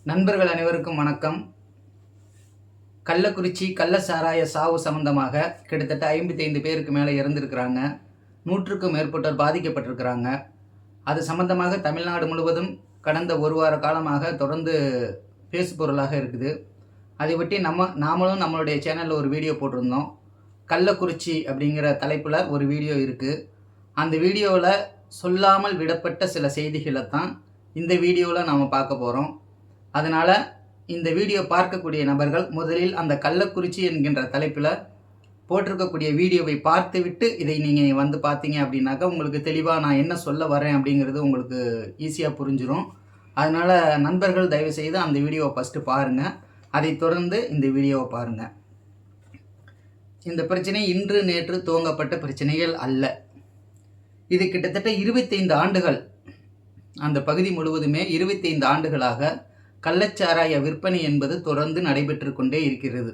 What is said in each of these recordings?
நண்பர்கள் அனைவருக்கும் வணக்கம். கள்ளக்குறிச்சி கள்ள சாராய சாவு சம்பந்தமாக கிட்டத்தட்ட 55 பேருக்கு மேலே இறந்துருக்கிறாங்க. 100க்கும் மேற்பட்டோர் பாதிக்கப்பட்டிருக்கிறாங்க. அது சம்பந்தமாக தமிழ்நாடு முழுவதும் கடந்த ஒரு வார காலமாக தொடர்ந்து பேசுபொருளாக இருக்குது. அதை பற்றி நாமளும் நம்மளுடைய சேனலில் ஒரு வீடியோ போட்டிருந்தோம். கள்ளக்குறிச்சி அப்படிங்கிற தலைப்பில் ஒரு வீடியோ இருக்குது. அந்த வீடியோவில் சொல்லாமல் விடப்பட்ட சில செய்திகளை தான் இந்த வீடியோவில் நாம் பார்க்க போகிறோம். அதனால் இந்த வீடியோ பார்க்கக்கூடிய நபர்கள் முதலில் அந்த கள்ளக்குறிச்சி என்கின்ற தலைப்பில் போட்டிருக்கக்கூடிய வீடியோவை பார்த்துவிட்டு இதை நீங்கள் வந்து பார்த்தீங்க அப்படின்னாக்கா உங்களுக்கு தெளிவாக நான் என்ன சொல்ல வரேன் அப்படிங்கிறது உங்களுக்கு ஈஸியாக புரிஞ்சிடும். அதனால் நண்பர்கள் தயவுசெய்து அந்த வீடியோவை ஃபஸ்ட்டு பாருங்கள். அதை தொடர்ந்து இந்த வீடியோவை பாருங்கள். இந்த பிரச்சனை இன்று நேற்று துவங்கப்பட்ட பிரச்சனைகள் அல்ல. இது கிட்டத்தட்ட 25 ஆண்டுகள், அந்த பகுதி முழுவதுமே 25 ஆண்டுகளாக கள்ளச்சாராய விற்பனை என்பது தொடர்ந்து நடைபெற்று கொண்டே இருக்கிறது.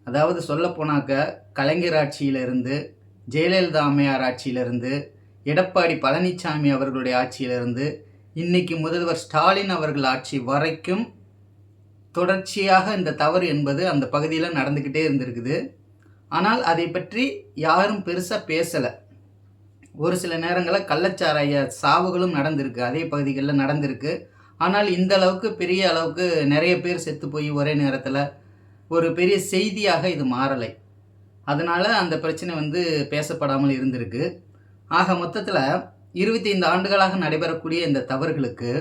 அதாவது சொல்லப்போனாக்க கலைஞர் ஆட்சியிலிருந்து, ஜெயலலிதா அம்மையார் ஆட்சியிலிருந்து, எடப்பாடி பழனிசாமி அவர்களுடைய ஆட்சியிலிருந்து, இன்னைக்கு முதல்வர் ஸ்டாலின் அவர்கள் ஆட்சி வரைக்கும் தொடர்ச்சியாக இந்த தவறு என்பது அந்த பகுதியில் நடந்துக்கிட்டே இருந்திருக்குது. ஆனால் அதை பற்றி யாரும் பெருசாக பேசலை. ஒரு சில நேரங்களில் கள்ளச்சாராய சாவுகளும் நடந்திருக்கு, அதே பகுதிகளில் நடந்திருக்கு. ஆனால் இந்த அளவுக்கு பெரிய அளவுக்கு நிறைய பேர் செத்து போய் ஒரே நேரத்தில் ஒரு பெரிய செய்தியாக இது மாறலை. அதனால் அந்த பிரச்சனை பேசப்படாமல் இருந்திருக்கு. ஆக மொத்தத்தில் 25 ஆண்டுகளாக நடைபெறக்கூடிய இந்த தவறுகளுக்கு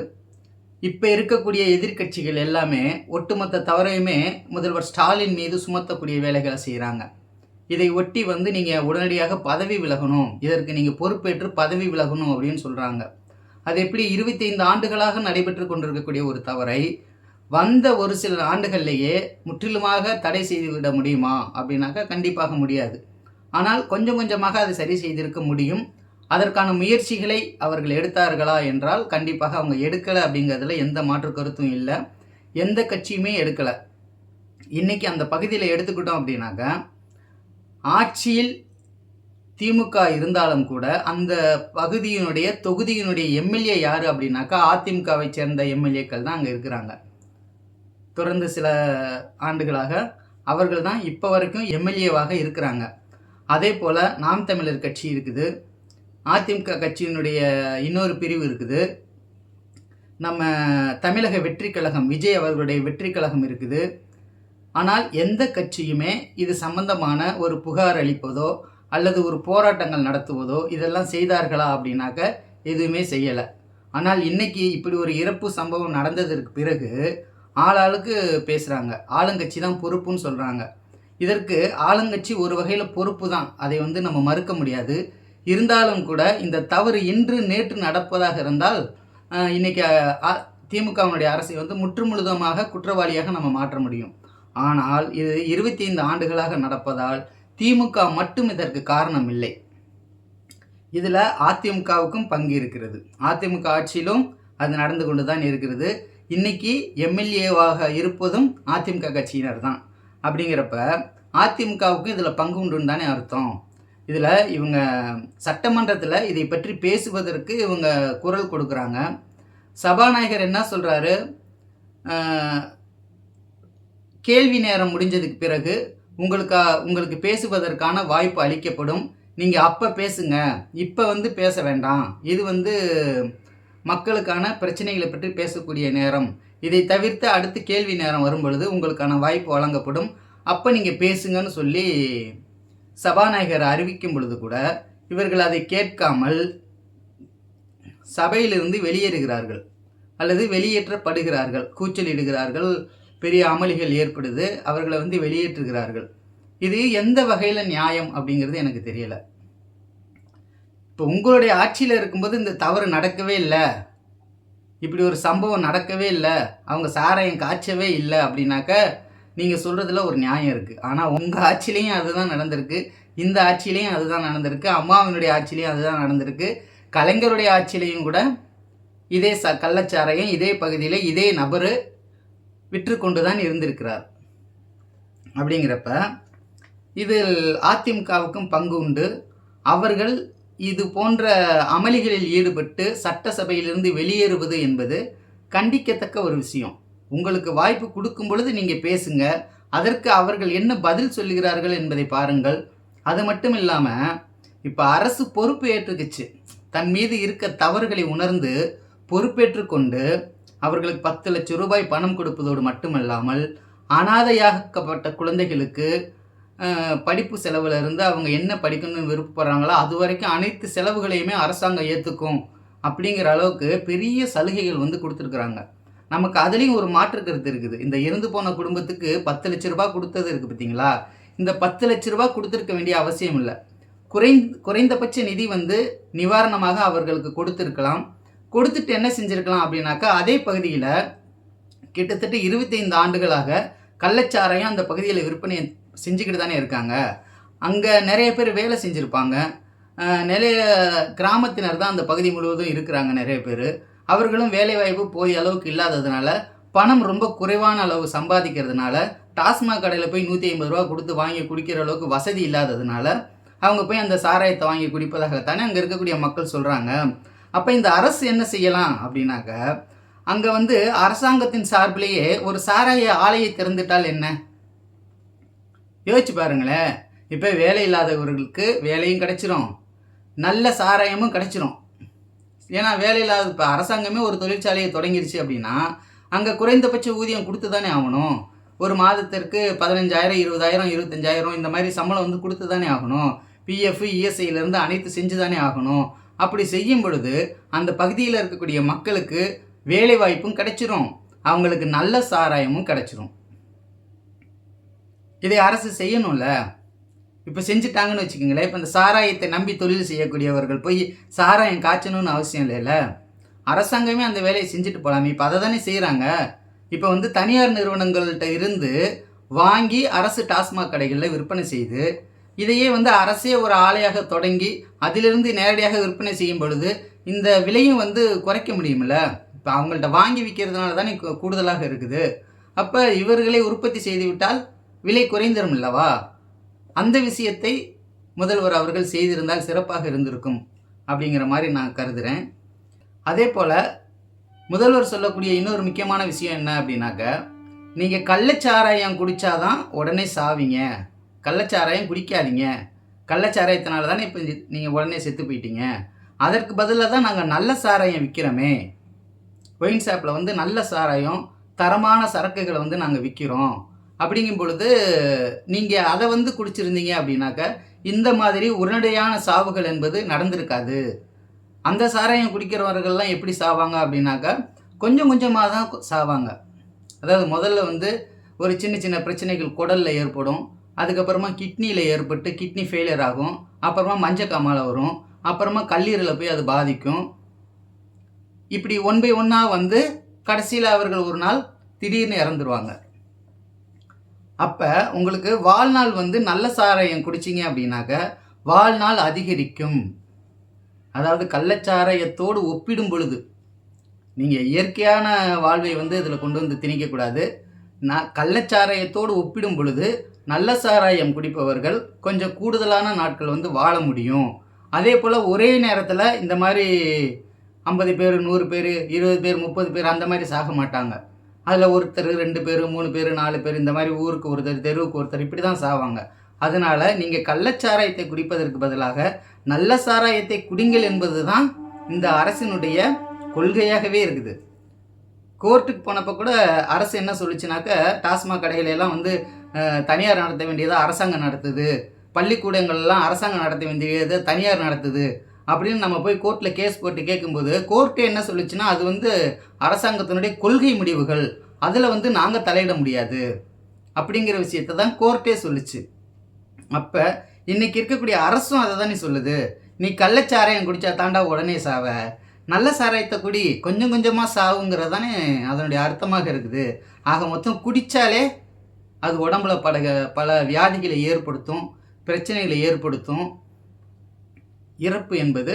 இப்போ இருக்கக்கூடிய எதிர்க்கட்சிகள் எல்லாமே ஒட்டுமொத்த தவறையுமே முதல்வர் ஸ்டாலின் மீது சுமத்தக்கூடிய வேலைகளை செய்கிறாங்க. இதை ஒட்டி நீங்கள் உடனடியாக பதவி விலகணும், இதற்கு நீங்கள் பொறுப்பேற்று பதவி விலகணும் அப்படின்னு சொல்கிறாங்க. அது எப்படி 25 ஆண்டுகளாக நடைபெற்று கொண்டிருக்கக்கூடிய ஒரு தவறை வந்த ஒரு சில ஆண்டுகள்லேயே முற்றிலுமாக தடை செய்துவிட முடியுமா அப்படின்னாக்கா கண்டிப்பாக முடியாது. ஆனால் கொஞ்சம் கொஞ்சமாக அதை சரி செய்திருக்க முடியும். அதற்கான முயற்சிகளை அவர்கள் எடுத்தார்களா என்றால் கண்டிப்பாக அவங்க எடுக்கலை அப்படிங்கிறதுல எந்த மாற்று கருத்தும் இல்லை. எந்த கட்சியுமே எடுக்கலை. இன்றைக்கி அந்த பகுதியில் எடுத்துக்கிட்டோம் அப்படின்னாக்கா ஆட்சியில் திமுக இருந்தாலும் கூட அந்த பகுதியினுடைய தொகுதியினுடைய எம்எல்ஏ யார் அப்படின்னாக்கா அதிமுகவை சேர்ந்த எம்எல்ஏக்கள் தான் அங்கே இருக்கிறாங்க. தொடர்ந்து சில ஆண்டுகளாக அவர்கள் தான் இப்போ வரைக்கும் எம்எல்ஏவாக இருக்கிறாங்க. அதே போல் நாம் தமிழர் கட்சி இருக்குது, அதிமுக கட்சியினுடைய இன்னொரு பிரிவு இருக்குது, நம்ம தமிழக வெற்றி கழகம் விஜய் அவர்களுடைய வெற்றி கழகம் இருக்குது. ஆனால் எந்த கட்சியுமே இது சம்பந்தமான ஒரு புகார் அளிப்பதோ அல்லது ஒரு போராட்டங்கள் நடத்துவதோ இதெல்லாம் செய்தார்களா அப்படின்னாக்க எதுவுமே செய்யலை. ஆனால் இன்னைக்கு இப்படி ஒரு இறப்பு சம்பவம் நடந்ததற்கு பிறகு ஆளாளுக்கு பேசுகிறாங்க. ஆளுங்கட்சி தான் பொறுப்புன்னு சொல்கிறாங்க. இதற்கு ஆளுங்கட்சி ஒரு வகையில் பொறுப்பு தான், அதை நம்ம மறுக்க முடியாது. இருந்தாலும் கூட இந்த தவறு இன்று நேற்று நடப்பதாக இருந்தால் இன்னைக்கு திமுகவினுடைய அரசை முற்றுமுழுதமாக குற்றவாளியாக நம்ம மாற்ற முடியும். ஆனால் இது 25 ஆண்டுகளாக நடப்பதால் திமுக மட்டும் இதற்கு காரணம் இல்லை. இதில் அதிமுகவுக்கும் பங்கு இருக்கிறது. அதிமுக ஆட்சியிலும் அது நடந்து கொண்டு தான் இருக்கிறது. இன்னைக்கு எம்எல்ஏவாக இருப்பதும் அதிமுக கட்சியினர் தான். அப்படிங்கிறப்ப அதிமுகவுக்கும் இதில் பங்கு உண்டுன்னு தானே அர்த்தம். இதில் இவங்க சட்டமன்றத்தில் இதை பற்றி பேசுவதற்கு இவங்க குரல் கொடுக்குறாங்க. சபாநாயகர் என்ன சொல்கிறாரு, கேள்வி நேரம் முடிஞ்சதுக்கு பிறகு உங்களுக்கு பேசுவதற்கான வாய்ப்பு அளிக்கப்படும், நீங்கள் அப்போ பேசுங்க, இப்போ பேச வேண்டாம், இது மக்களுக்கான பிரச்சனைகளை பற்றி பேசக்கூடிய நேரம், இதை தவிர்த்து அடுத்து கேள்வி நேரம் வரும் பொழுது உங்களுக்கான வாய்ப்பு வழங்கப்படும், அப்போ நீங்கள் பேசுங்கன்னு சொல்லி சபாநாயகர் அறிவிக்கும் பொழுது கூட இவர்கள் அதை கேட்காமல் சபையிலிருந்து வெளியேறுகிறார்கள் அல்லது வெளியேற்றப்படுகிறார்கள், கூச்சலிடுகிறார்கள், பெரிய அமளிகள் ஏற்படுது, அவர்களை வெளியேற்றுகிறார்கள். இது எந்த வகையில் நியாயம் அப்படிங்கிறது எனக்கு தெரியலை. இப்போ உங்களுடைய ஆட்சியில் இருக்கும்போது இந்த தவறு நடக்கவே இல்லை, இப்படி ஒரு சம்பவம் நடக்கவே இல்லை, அவங்க சாராயம் காய்ச்சவே இல்லை அப்படின்னாக்க நீங்கள் சொல்கிறதுல ஒரு நியாயம் இருக்குது. ஆனால் உங்கள் ஆட்சியிலையும் அதுதான் நடந்திருக்கு, இந்த ஆட்சியிலையும் அதுதான் நடந்திருக்கு, அம்மாவினுடைய ஆட்சியிலையும் அதுதான் நடந்திருக்கு, கலைஞருடைய ஆட்சியிலையும் கூட இதே கள்ளச்சாராயம் இதே பகுதியில் இதே நபர் விற்று கொண்டு தான் இருந்திருக்கிறார். அப்படிங்கிறப்ப இதில் அதிமுகவுக்கும் பங்கு உண்டு. அவர்கள் இது போன்ற அமளிகளில் ஈடுபட்டு சட்டசபையிலிருந்து வெளியேறுவது என்பது கண்டிக்கத்தக்க ஒரு விஷயம். உங்களுக்கு வாய்ப்பு கொடுக்கும் பொழுது நீங்கள் பேசுங்க. அதற்கு அவர்கள் என்ன பதில் சொல்லுகிறார்கள் என்பதை பாருங்கள். அது மட்டும் இல்லாமல் இப்போ அரசு பொறுப்பு ஏற்றுக்குச்சு. தன் மீது இருக்க தவறுகளை உணர்ந்து பொறுப்பேற்று கொண்டு அவர்களுக்கு 10 லட்சம் ரூபாய் பணம் கொடுப்பதோடு மட்டுமல்லாமல் அனாதையாக்கப்பட்ட குழந்தைகளுக்கு படிப்பு செலவில் இருந்து அவங்க என்ன படிக்கணும்னு விருப்பப்படுறாங்களோ அது வரைக்கும் அனைத்து செலவுகளையுமே அரசாங்கம் ஏற்றுக்கும் அப்படிங்கிற அளவுக்கு பெரிய சலுகைகள் வந்து கொடுத்துருக்குறாங்க. நமக்கு அதுலேயும் ஒரு மாற்று கருத்து இருக்குது. இந்த இறந்து போன குடும்பத்துக்கு 10 லட்ச ரூபா கொடுத்தது இருக்குது பார்த்தீங்களா, இந்த 10 லட்ச ரூபா கொடுத்துருக்க வேண்டிய அவசியம் இல்லை. குறைந்தபட்ச நிதி வந்து நிவாரணமாக அவர்களுக்கு கொடுத்துருக்கலாம். கொடுத்துட்டு என்ன செஞ்சுருக்கலாம் அப்படின்னாக்கா, அதே பகுதியில் கிட்டத்தட்ட 25 ஆண்டுகளாக கள்ளச்சாராயம் அந்த பகுதியில் விற்பனை செஞ்சுக்கிட்டு தானே இருக்காங்க. அங்கே நிறைய பேர் வேலை செஞ்சுருப்பாங்க. நிறைய கிராமத்தினர் தான் அந்த பகுதி முழுவதும் இருக்கிறாங்க. நிறைய பேர் அவர்களும் வேலைவாய்ப்பு போதிய அளவுக்கு இல்லாததுனால, பணம் ரொம்ப குறைவான அளவு சம்பாதிக்கிறதுனால, டாஸ்மாக் கடையில் போய் 150 ரூபா கொடுத்து வாங்கி குடிக்கிற அளவுக்கு வசதி இல்லாததுனால அவங்க போய் அந்த சாராயத்தை வாங்கி குடிப்பதாகத்தானே அங்கே இருக்கக்கூடிய மக்கள் சொல்கிறாங்க. அப்போ இந்த அரசு என்ன செய்யலாம் அப்படின்னாக்க, அங்கே வந்து அரசாங்கத்தின் சார்பிலேயே ஒரு சாராய ஆலையை திறந்துட்டால் என்ன? யோசிச்சு பாருங்களேன். இப்போ வேலை இல்லாதவர்களுக்கு வேலையும் கிடைச்சிரும், நல்ல சாராயமும் கிடைச்சிரும். ஏன்னா வேலை இல்லாத இப்போ அரசாங்கமே ஒரு தொழிற்சாலையை தொடங்கிருச்சு அப்படின்னா அங்கே குறைந்தபட்ச ஊதியம் கொடுத்து தானே ஆகணும். ஒரு மாதத்திற்கு 15,000, 20,000, 25,000 இந்த மாதிரி சம்பளம் வந்து கொடுத்து தானே ஆகணும். பிஎஃப், இஎஸ்ஐலேருந்து அனைத்து செஞ்சு தானே ஆகணும். அப்படி செய்யும் பொழுது அந்த பகுதியில் இருக்கக்கூடிய மக்களுக்கு வேலை வாய்ப்பும் கிடைச்சிரும், அவங்களுக்கு நல்ல சாராயமும் கிடைச்சிரும். இதை அரசு செய்யணும்ல. இப்போ செஞ்சுட்டாங்கன்னு வச்சுக்கோங்களேன். இப்போ இந்த சாராயத்தை நம்பி தொழில் செய்யக்கூடியவர்கள் போய் சாராயம் காய்ச்சணும்னு அவசியம் இல்லைல்ல. அரசாங்கமே அந்த வேலையை செஞ்சுட்டு போகலாமே. இப்போ அதை தானே செய்கிறாங்க. இப்போ வந்து தனியார் நிறுவனங்கள்கிட்ட இருந்து வாங்கி அரசு டாஸ்மாக் கடைகளில் விற்பனை செய்து, இதையே வந்து அரசே ஒரு ஆலையாக தொடங்கி அதிலிருந்து நேரடியாக விற்பனை செய்யும் பொழுது இந்த விலையும் வந்து குறைக்க முடியுமில்ல. இப்போ அவங்கள்ட்ட வாங்கி விற்கிறதுனால தானே கூடுதலாக இருக்குது. அப்போ இவர்களே உற்பத்தி செய்து விட்டால் விலை குறைந்துடும் இல்லவா? அந்த விஷயத்தை முதல்வர் அவர்கள் செய்திருந்தால் சிறப்பாக இருந்திருக்கும் அப்படிங்கிற மாதிரி நான் கருதுகிறேன். அதே போல் முதல்வர் சொல்லக்கூடிய இன்னொரு முக்கியமான விஷயம் என்ன அப்படின்னாக்க, நீங்கள் கள்ளச்சாராயம் குடித்தாதான் உடனே சாவீங்க, கள்ளச்சாராயம் குடிக்காதீங்க, கள்ளச்சாராயத்தினால தானே இப்போ நீங்கள் உடனே செத்து போயிட்டீங்க, அதற்கு பதிலாக தான் நாங்கள் நல்ல சாராயம் விற்கிறோமே, ஒயின் ஷாப்பில் வந்து நல்ல சாராயம் தரமான சரக்குகளை வந்து நாங்கள் விற்கிறோம். அப்படிங்கும் பொழுது நீங்கள் அதை வந்து குடிச்சிருந்தீங்க அப்படின்னாக்க இந்த மாதிரி உடனடியான சாவுகள் என்பது நடந்திருக்காது. அந்த சாராயம் குடிக்கிறவர்கள்லாம் எப்படி சாவாங்க அப்படின்னாக்கா கொஞ்சம் கொஞ்சமாக தான் சாவாங்க. அதாவது முதல்ல வந்து ஒரு சின்ன சின்ன பிரச்சனைகள் குடலில் ஏற்படும், அதுக்கப்புறமா கிட்னியில் ஏற்பட்டு கிட்னி ஃபெயிலியர் ஆகும், அப்புறமா மஞ்சக்காமாலை வரும், அப்புறமா கல்லீரலில் போய் அது பாதிக்கும். இப்படி ஒன் பை ஒன்னாக வந்து கடைசியில் அவர்கள் ஒரு நாள் திடீர்னு இறந்துருவாங்க. அப்போ உங்களுக்கு வாழ்நாள் வந்து நல்ல சாராயம் குடிச்சிங்க அப்படின்னாக்க வாழ்நாள் அதிகரிக்கும். அதாவது கள்ளச்சாராயத்தோடு ஒப்பிடும் பொழுது நீங்கள் இயற்கையான வாழ்வை வந்து இதில் கொண்டு வந்து திணிக்கக்கூடாது. கள்ளச்சாராயத்தோடு ஒப்பிடும் பொழுது நல்ல சாராயம் குடிப்பவர்கள் கொஞ்சம் கூடுதலான நாட்கள் வந்து வாழ முடியும். அதே போல் ஒரே நேரத்தில் இந்த மாதிரி 50 பேர், 100 பேர், 20 பேர், 30 பேர் அந்த மாதிரி சாக மாட்டாங்க. அதில் ஒருத்தர், 2 பேர், 3 பேர், 4 பேர், இந்த மாதிரி ஊருக்கு ஒருத்தர், தெருவுக்கு ஒருத்தர், இப்படி தான் சாவாங்க. அதனால் நீங்கள் கள்ளச்சாராயத்தை குடிப்பதற்கு பதிலாக நல்ல சாராயத்தை குடிங்கள் என்பது தான் இந்த அரசினுடைய கொள்கையாகவே இருக்குது. கோர்ட்டுக்கு போனப்போ கூட அரசு என்ன சொல்லிச்சுனாக்க, டாஸ்மாக் கடைகளெல்லாம் வந்து தனியார் நடத்த வேண்டியதை அரசாங்கம் நடத்துது, பள்ளிக்கூடங்கள்லாம் அரசாங்கம் நடத்த வேண்டியதை தனியார் நடத்துது அப்படின்னு நம்ம போய் கோர்ட்டில் கேஸ் போட்டு கேட்கும்போது கோர்ட்டே என்ன சொல்லிச்சுன்னா, அது வந்து அரசாங்கத்தினுடைய கொள்கை முடிவுகள், அதில் வந்து நாங்கள் தலையிட முடியாது அப்படிங்கிற விஷயத்தை தான் கோர்ட்டே சொல்லிச்சு. அப்போ இன்றைக்கி இருக்கக்கூடிய அரசும் அதை தானே சொல்லுது. நீ கள்ளச்சாராயம் குடித்தா தாண்டா உடனே சாவ, நல்ல சாராயத்தை குடி கொஞ்சம் கொஞ்சமாக சாவுங்கிறது தானே அதனுடைய அர்த்தமாக இருக்குது. ஆக மொத்தம் குடித்தாலே அது உடம்புல பல வியாதிகளை ஏற்படுத்தும், பிரச்சனைகளை ஏற்படுத்தும். இறப்பு என்பது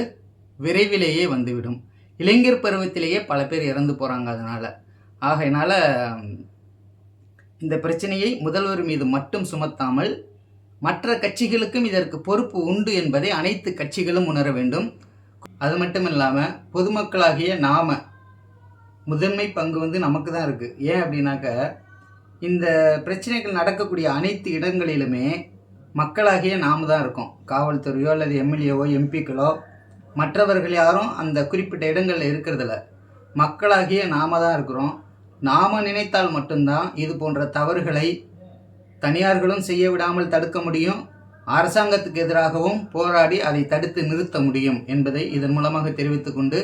விரைவிலேயே வந்துவிடும். இளைஞர் பருவத்திலேயே பல பேர் இறந்து போகிறாங்க அதனால். ஆகையினால் இந்த பிரச்சனையை முதல்வர் மீது மட்டும் சுமத்தாமல் மற்ற கட்சிகளுக்கும் இதற்கு பொறுப்பு உண்டு என்பதை அனைத்து கட்சிகளும் உணர வேண்டும். அது மட்டும் இல்லாமல் பொதுமக்களாகிய நாம் முதன்மை பங்கு வந்து நமக்கு தான் இருக்குது. ஏன் அப்படின்னாக்க, இந்த பிரச்சனைகள் நடக்கக்கூடிய அனைத்து இடங்களிலுமே மக்களாகிய நாம் தான் இருக்கோம். காவல்துறையோ அல்லது எம்எல்ஏவோ எம்பிக்களோ மற்றவர்கள் யாரும் அந்த குறிப்பிட்ட இடங்களில் இருக்கிறதில்ல. மக்களாகிய நாம தான் இருக்கிறோம். நாம் நினைத்தால் மட்டும்தான் இது போன்ற தவறுகளை தனியார்களும் செய்ய விடாமல் தடுக்க முடியும், அரசாங்கத்துக்கு எதிராகவும் போராடி அதை தடுத்து நிறுத்த முடியும் என்பதை இதன் மூலமாக தெரிவித்துக்கொண்டு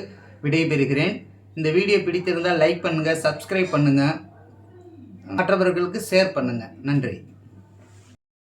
விடைபெறுகிறேன். இந்த வீடியோ பிடித்திருந்தால் லைக் பண்ணுங்கள், சப்ஸ்கிரைப் பண்ணுங்கள், மற்றவர்களுக்கு ஷேர் பண்ணுங்கள். நன்றி.